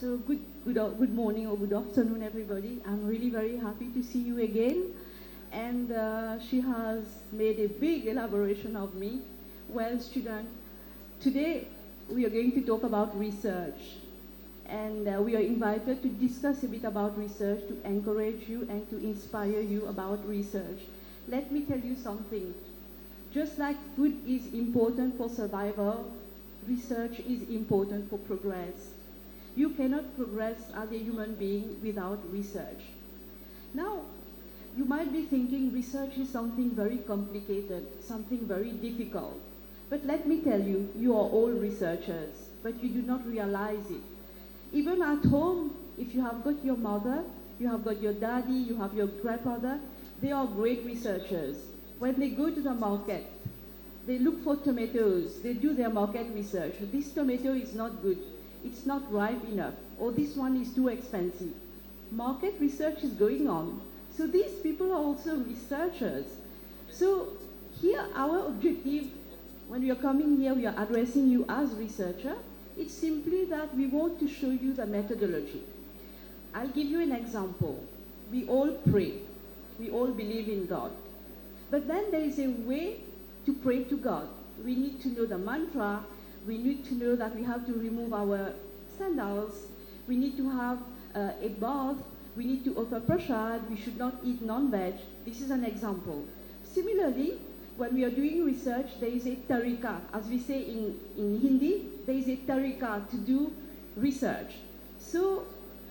So good morning or good afternoon, everybody. I'm really very happy to see you again. And she has made a big elaboration of me. Well, student, today we are going to talk about research. And we are invited to discuss a bit about research, to encourage you and to inspire you about research. Let me tell you something. Just like food is important for survival, research is important for progress. You cannot progress as a human being without research. Now, you might be thinking research is something very complicated, something very difficult. But let me tell you, you are all researchers, but you do not realize it. Even at home, if you have got your mother, you have got your daddy, you have your grandfather, they are great researchers. When they go to the market, they look for tomatoes, they do their market research. This tomato is not good, it's not ripe enough, or this one is too expensive. Market research is going on. So these people are also researchers. So here our objective, when we are coming here, we are addressing you as researcher. It's simply that we want to show you the methodology. I'll give you an example. We all pray. We all believe in God. But then there is a way to pray to God. We need to know the mantra. We need to know that we have to remove our sandals. We need to have a bath. We need to offer prasad. We should not eat non-veg. This is an example. Similarly, when we are doing research, there is a tarika. As we say in Hindi, there is a tarika to do research. So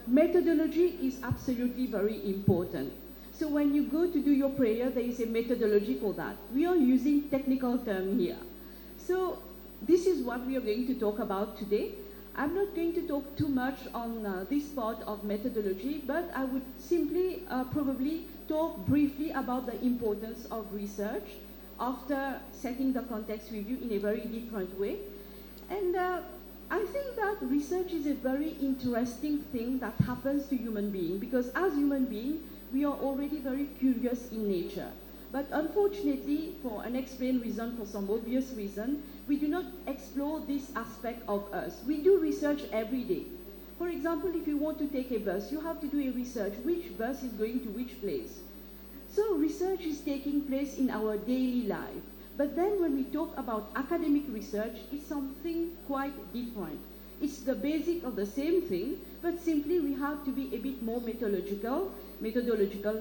methodology is absolutely very important. So when you go to do your prayer, there is a methodology for that. We are using technical term here. So this is what we are going to talk about today. I'm not going to talk too much on this part of methodology, but I would simply probably talk briefly about the importance of research after setting the context with you in a very different way. And I think that research is a very interesting thing that happens to human beings, because as human beings, we are already very curious in nature. But unfortunately, for unexplained reason, for some obvious reason, we do not explore this aspect of us. We do research every day. For example, if you want to take a bus, you have to do a research. Which bus is going to which place? So research is taking place in our daily life. But then when we talk about academic research, it's something quite different. It's the basic of the same thing, but simply we have to be a bit more methodological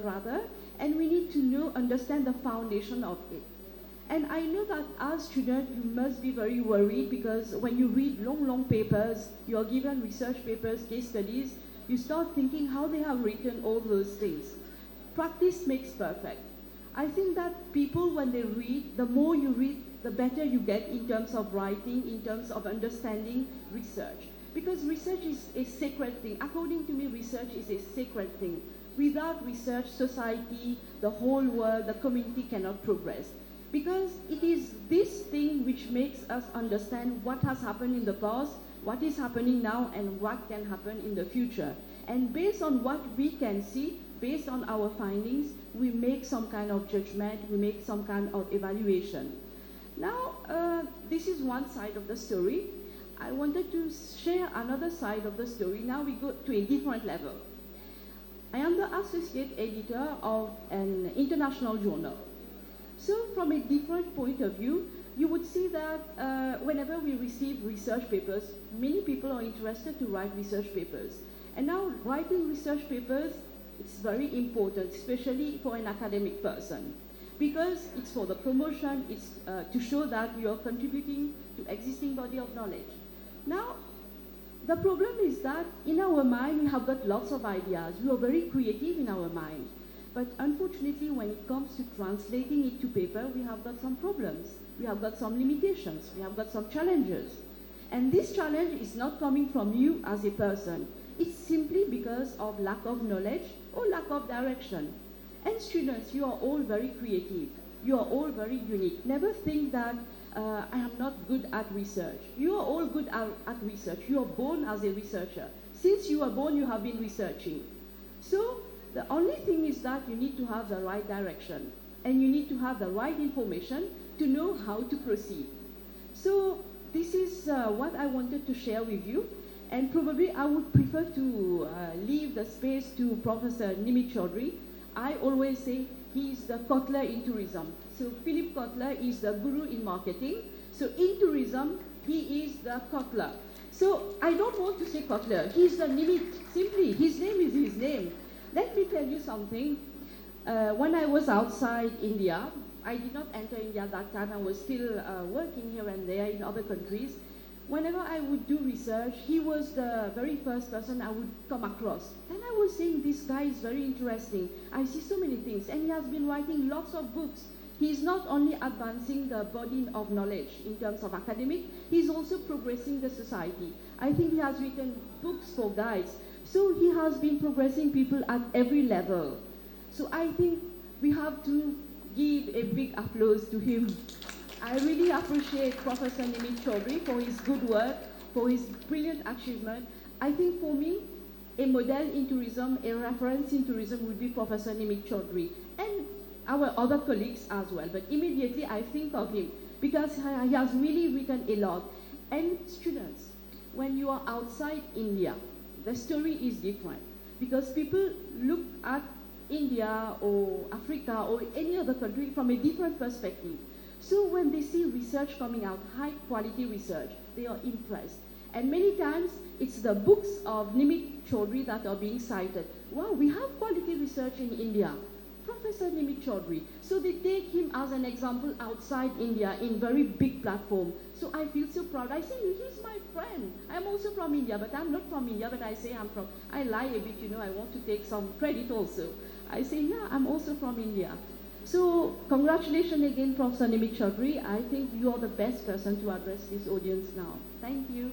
rather, and we need to understand the foundation of it. And I know that as students, you must be very worried, because when you read long papers, you are given research papers, case studies, you start thinking how they have written all those things. Practice makes perfect. I think that people, when they read, the more you read, the better you get in terms of writing, in terms of understanding research. Because research is a sacred thing. According to me, research is a sacred thing. Without research, society, the whole world, the community cannot progress. Because it is this thing which makes us understand what has happened in the past, what is happening now, and what can happen in the future. And based on what we can see, based on our findings, we make some kind of judgment, we make some kind of evaluation. Now, this is one side of the story. I wanted to share another side of the story. Now we go to a different level. I am the associate editor of an international journal. So from a different point of view, you would see that whenever we receive research papers, many people are interested to write research papers. And now writing research papers, it's very important, especially for an academic person, because it's for the promotion, it's to show that you are contributing to existing body of knowledge. Now, the problem is that in our mind, we have got lots of ideas. We are very creative in our mind. But unfortunately, when it comes to translating it to paper, we have got some problems. We have got some limitations. We have got some challenges. And this challenge is not coming from you as a person. It's simply because of lack of knowledge or lack of direction. And students, you are all very creative. You are all very unique. Never think that I am not good at research. You are all good at research. You are born as a researcher. Since you are born, you have been researching. So the only thing is that you need to have the right direction, and you need to have the right information to know how to proceed. So this is what I wanted to share with you. And probably I would prefer to leave the space to Professor Nimit Chaudhry. I always say he's the Kotler in tourism. So Philip Kotler is the guru in marketing. So in tourism, he is the Kotler. So I don't want to say Kotler. He's the Nimit. Simply, his name is his name. Let me tell you something. When I was outside India, I did not enter India at that time. I was still working here and there in other countries. Whenever I would do research, he was the very first person I would come across. And I was saying, this guy is very interesting. I see so many things. And he has been writing lots of books. He's not only advancing the body of knowledge in terms of academic, he's also progressing the society. I think he has written books for guides. So he has been progressing people at every level. So I think we have to give a big applause to him. I really appreciate Professor Nimit Chaudhry for his good work, for his brilliant achievement. I think for me, a model in tourism, a reference in tourism would be Professor Nimit Chaudhry and our other colleagues as well. But immediately I think of him because he has really written a lot. And students, when you are outside India, the story is different because people look at India or Africa or any other country from a different perspective. So when they see research coming out, high quality research, they are impressed. And many times, it's the books of Nimit Chaudhry that are being cited. Wow, we have quality research in India. Professor Nimit Chaudhry. So they take him as an example outside India in very big platform. So I feel so proud. I say, he's my friend. I'm also from India, but I'm not from India, but I say I'm from, I lie a bit, I want to take some credit also. I say, yeah, I'm also from India. So congratulations again, Professor Nimit Chaudhry. I think you are the best person to address this audience now. Thank you.